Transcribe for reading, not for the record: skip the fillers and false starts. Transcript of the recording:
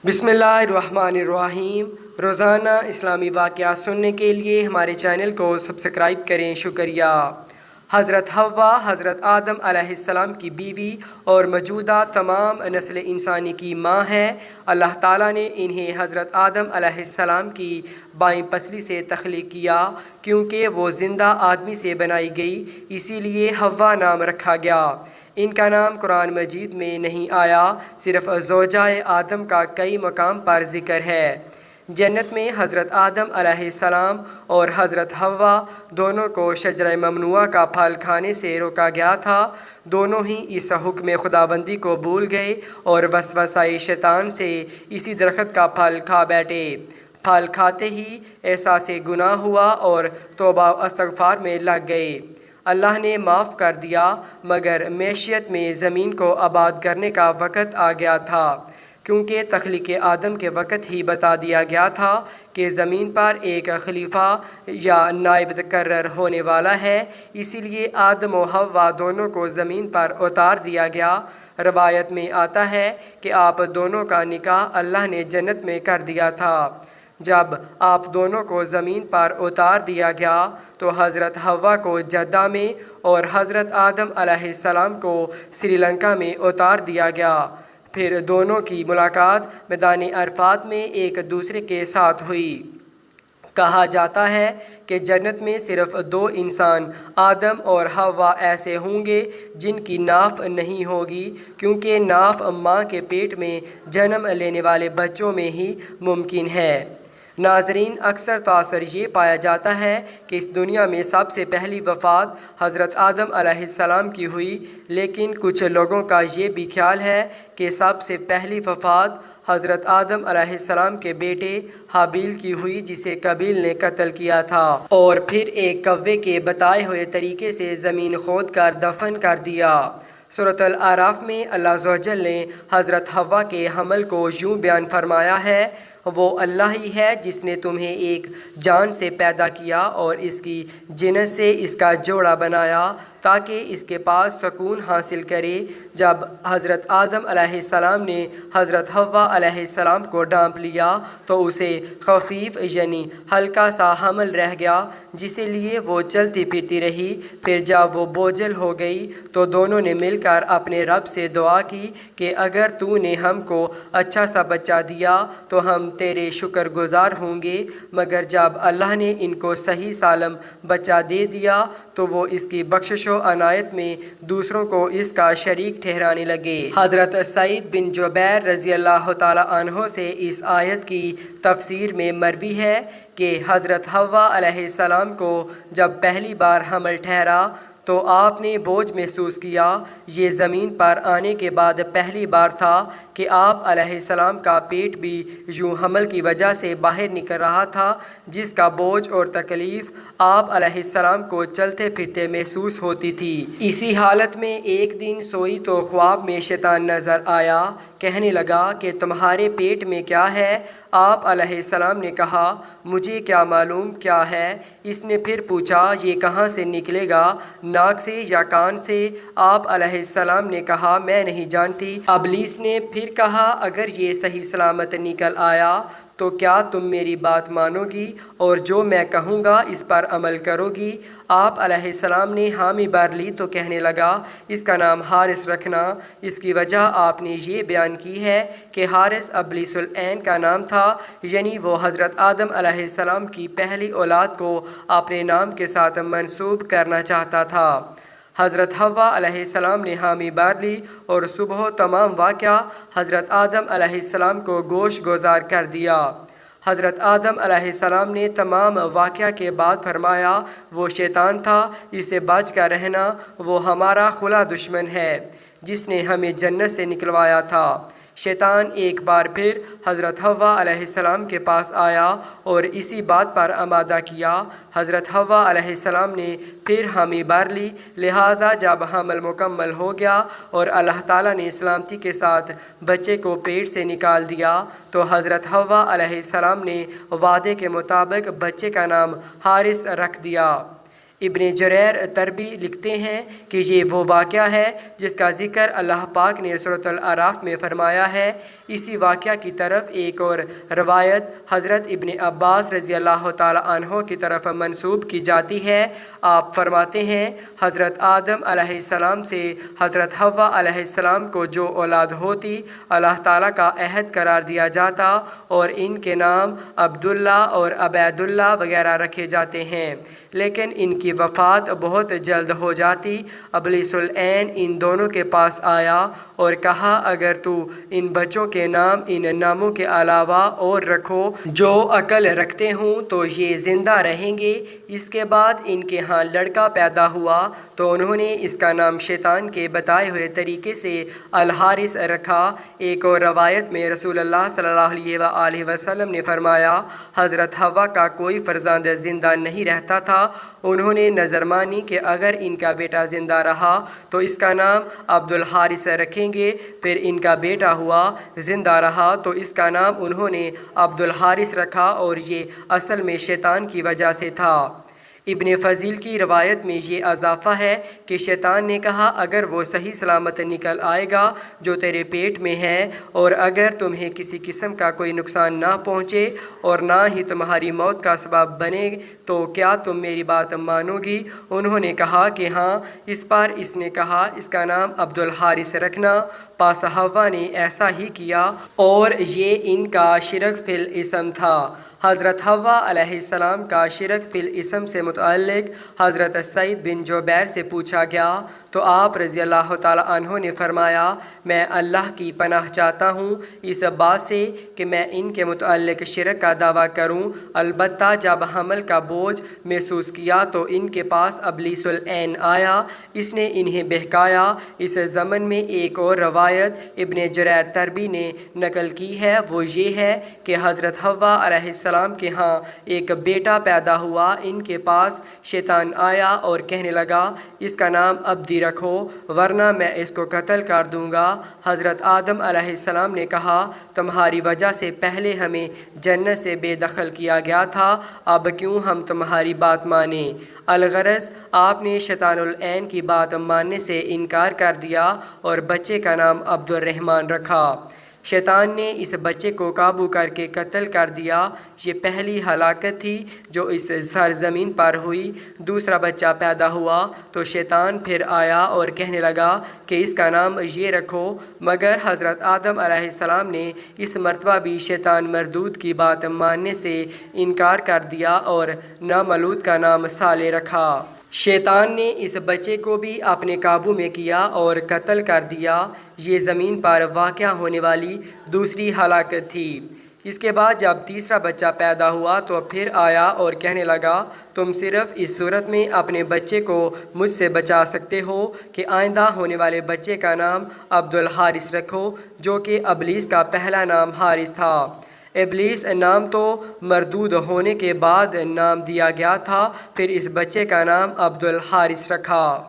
बिस्मिल्लाहिर्रहमानिर्रहीम। रोज़ाना इस्लामी वाक़यात सुनने के लिए हमारे चैनल को सब्सक्राइब करें। शुक्रिया। हज़रत हव्वा हज़रत आदम अलैहिस्सलाम की बीवी और मौजूदा तमाम नस्ल इंसानी की माँ है। अल्लाह ताला ने इन्हें हज़रत आदम अलैहिस्सलाम की बाईं पसली से तख्लीक किया, क्योंकि वो ज़िंदा आदमी से बनाई गई, इसीलिए हव्वा नाम रखा गया। इनका नाम कुरान मजीद में नहीं आया, सिर्फ़ ज़ौजाए आदम का कई मकाम पर ज़िक्र है। जन्नत में हज़रत आदम अलैहिस्सलाम और हज़रत हव्वा दोनों को शजर ममनुआ का फल खाने से रोका गया था। दोनों ही इस हुक्म खुदाबंदी को भूल गए और वसवसाए शैतान से इसी दरख्त का फल खा बैठे। फल खाते ही एहसास गुनाह हुआ और तौबा इस्तग़फ़ार में लग गए। अल्लाह ने माफ़ कर दिया, मगर मैशियत में ज़मीन को आबाद करने का वक़्त आ गया था, क्योंकि तख्लीक़ आदम के वक़्त ही बता दिया गया था कि ज़मीन पर एक खलीफा या नायब तकर्रर होने वाला है। इसीलिए आदम और हव्वा दोनों को ज़मीन पर उतार दिया गया। रवायत में आता है कि आप दोनों का निकाह अल्लाह ने जन्नत में कर दिया था। जब आप दोनों को ज़मीन पर उतार दिया गया तो हज़रत हव्वा को जद्दा में और हज़रत आदम अलैहिस्सलाम को श्रीलंका में उतार दिया गया। फिर दोनों की मुलाकात मैदान अरफात में एक दूसरे के साथ हुई। कहा जाता है कि जन्नत में सिर्फ़ दो इंसान आदम और हव्वा ऐसे होंगे जिनकी नाफ नहीं होगी, क्योंकि नाफ माँ के पेट में जन्म लेने वाले बच्चों में ही मुमकिन है। नाज़रीन, अक्सर तासर ये पाया जाता है कि इस दुनिया में सबसे पहली वफ़ात हज़रत आदम अलैहिस्सलाम की हुई, लेकिन कुछ लोगों का ये भी ख्याल है कि सबसे पहली वफ़ात हज़रत आदम अलैहिस्सलाम के बेटे हाबील की हुई, जिसे कबील ने कत्ल किया था और फिर एक कव्वे के बताए हुए तरीके से ज़मीन खोद कर दफन कर दिया। सूरतुल आराफ में अल्लाह अज़्ज़वजल ने हज़रत हव्वा के हमल को यूँ बयान फरमाया है, वो अल्लाह ही है जिसने तुम्हें एक जान से पैदा किया और इसकी जिनस से इसका जोड़ा बनाया ताकि इसके पास सुकून हासिल करे। जब हज़रत आदम अलैहिस्सलाम ने हज़रत हव्वा अलैहिस्सलाम को ढांप लिया तो उसे खफीफ यानी हल्का सा हमल रह गया, जिसे लिए वो चलती फिरती रही। फिर जब वो बोझल हो गई तो दोनों ने मिलकर अपने रब से दुआ की कि अगर तूने हमको अच्छा सा बच्चा दिया तो हम तेरे शुक्रगुज़ार होंगे। मगर जब अल्लाह ने इनको सही सालम बच्चा दे दिया तो वो इसकी बख्शिश अनायत में दूसरों को इसका शरीक ठहराने लगे। हज़रत सईद बिन जुबैर रज़ी अल्लाह ताला अन्हो से इस आयत की तफसीर में मरवी है कि हज़रत हव्वा अलैहिस्सलाम को जब पहली बार हमल ठहरा तो आपने बोझ महसूस किया। ये ज़मीन पर आने के बाद पहली बार था कि आप अलैहिस्सलाम का पेट भी यूँ हमल की वजह से बाहर निकल रहा था, जिसका बोझ और तकलीफ़ आप अलैहिस्सलाम को चलते फिरते महसूस होती थी। इसी हालत में एक दिन सोई तो ख्वाब में शैतान नज़र आया। कहने लगा कि तुम्हारे पेट में क्या है? आप अलैहिस्सलाम ने कहा, मुझे क्या मालूम क्या है। इसने फिर पूछा, ये कहाँ से निकलेगा, नाक से या कान से? आप अलैहिस्सलाम ने कहा, मैं नहीं जानती। इब्लीस ने फिर कहा, अगर ये सही सलामत निकल आया तो क्या तुम मेरी बात मानोगी और जो मैं कहूँगा इस पर अमल करोगी? आप अलैहिस्सलाम ने हामी भर ली तो कहने लगा, इसका नाम हारिस रखना। इसकी वजह आपने ये बयान की है कि हारिस इब्लीसुल ऐन का नाम था, यानी वो हज़रत आदम अलैहिस्सलाम की पहली औलाद को अपने नाम के साथ मंसूब करना चाहता था। हज़रत हव्वा अलैहिस्सलाम ने हामी भर ली और सुबह तमाम वाक़या हज़रत आदम अलैहिस्सलाम को गोश गुजार कर दिया। हज़रत आदम अलैहिस्सलाम ने तमाम वाक़या के बाद फरमाया, वो शैतान था, इसे बच कर रहना, वो हमारा खुला दुश्मन है जिसने हमें जन्नत से निकलवाया था। शैतान एक बार फिर हज़रत हव्वा अलैहिस्सलाम के पास आया और इसी बात पर आमादा किया। हज़रत हव्वा अलैहिस्सलाम ने फिर हामी भर ली, लिहाजा जब हमल मुकम्मल हो गया और अल्लाह ताला ने सलामती के साथ बच्चे को पेट से निकाल दिया तो हज़रत हव्वा अलैहिस्सलाम ने वादे के मुताबिक बच्चे का नाम हारिस रख दिया। इब्ने जरैर तरबी लिखते हैं कि ये वो वाक़या है जिसका ज़िक्र अल्लाह पाक ने सूरतुल आराफ में फ़रमाया है। इसी वाक़या की तरफ एक और रवायत हज़रत इब्न अब्बास रज़ी अल्लाह ताला अन्हो की तरफ मंसूब की जाती है। आप फरमाते हैं, हज़रत आदम अलैहिस्सलाम से हज़रत हव्वा अलैहिस्सलाम को जो औलाद होती अल्लाह ताला का अहद करार दिया जाता और इनके नाम अब्दुल्ला और अबैदुल्ला वगैरह रखे जाते हैं, लेकिन इनकी वफ़ात बहुत जल्द हो जाती। इब्लीसुल ऐन इन दोनों के पास आया और कहा, अगर तू इन बच्चों के नाम इन नामों के अलावा और रखो जो अकल रखते हूँ तो ये ज़िंदा रहेंगे। इसके बाद इनके यहाँ लड़का पैदा हुआ तो उन्होंने इसका नाम शैतान के बताए हुए तरीके से अल हारिस रखा। एक और रवायत में रसूलुल्लाह सल्लल्लाहु अलैहि वसल्लम ने फरमाया, हज़रत हव्वा का कोई फ़र्ज़ांद ज़िंदा नहीं रहता था। उन्होंने नज़र मानी कि अगर इनका बेटा ज़िंदा रहा तो इसका नाम अब्दुल हारिस रखेंगे। फिर इनका बेटा हुआ, ज़िंदा रहा तो इसका नाम उन्होंने अब्दुल हारिस रखा और ये असल में शैतान की वजह से था। इब्न फ़ज़ील की रवायत में ये अज़ाफ़ा है कि शैतान ने कहा, अगर वो सही सलामत निकल आएगा जो तेरे पेट में है और अगर तुम्हें किसी किस्म का कोई नुकसान ना पहुँचे और ना ही तुम्हारी मौत का सबब बने तो क्या तुम मेरी बात मानोगी? उन्होंने कहा कि हाँ। इस पर इसने कहा, इसका नाम अब्दुल हारिस रखना। पास हव्वा ने ऐसा ही किया और ये इनका शिरक फिल इसम था। हज़रत हव्वा अलैहिस्सलाम का शिरक फिल इसम से मुतअल्लिक़ हज़रत सईद बिन जुबैर से पूछा गया तो आप रज़ी अल्लाह ताला अन्हो ने फरमाया, मैं अल्लाह की पनाह चाहता हूँ इस बात से कि मैं इनके मुतअल्लिक़ शिरक का दावा करूँ। अलबत्ता जब हमल का बोझ महसूस किया तो इनके पास इब्लीसुल ऐन आया, इसने इन्हें बहकाया। इस ज़मन में एक और रवायत इब्न जरैर तरबी ने नकल की है, वो ये है कि हज़रत हव्वा अलैहिस्सलाम के यहाँ एक बेटा पैदा हुआ। इनके पास शैतान आया और कहने लगा, इसका नाम अब्दी रखो वरना मैं इसको कत्ल कर दूँगा। हज़रत आदम अलैहिस्सलाम ने कहा, तुम्हारी वजह से पहले हमें जन्नत से बेदखल किया गया था, अब क्यों हम तुम्हारी बात माने? अलगरज़ आपने शैतानुल ऐन की बात मानने से इनकार कर दिया और बच्चे का नाम अब्दुल रहमान रखा। शैतान ने इस बच्चे को काबू करके कत्ल कर दिया। ये पहली हलाकत थी जो इस सरज़मीन पर हुई। दूसरा बच्चा पैदा हुआ तो शैतान फिर आया और कहने लगा कि इसका नाम ये रखो, मगर हज़रत आदम अलैहिस्सलाम ने इस मरतबा भी शैतान मरदूद की बात मानने से इनकार कर दिया और नामलूद का नाम साले रखा। शैतान ने इस बच्चे को भी अपने काबू में किया और कत्ल कर दिया। ये ज़मीन पर वाक़या होने वाली दूसरी हलाकत थी। इसके बाद जब तीसरा बच्चा पैदा हुआ तो फिर आया और कहने लगा, तुम सिर्फ़ इस सूरत में अपने बच्चे को मुझसे बचा सकते हो कि आइंदा होने वाले बच्चे का नाम अब्दुल हारिस रखो, जो कि इब्लीस का पहला नाम हारिस था। इब्लीस नाम तो मरदूद होने के बाद नाम दिया गया था, फिर इस बच्चे का नाम अब्दुल हारिस रखा।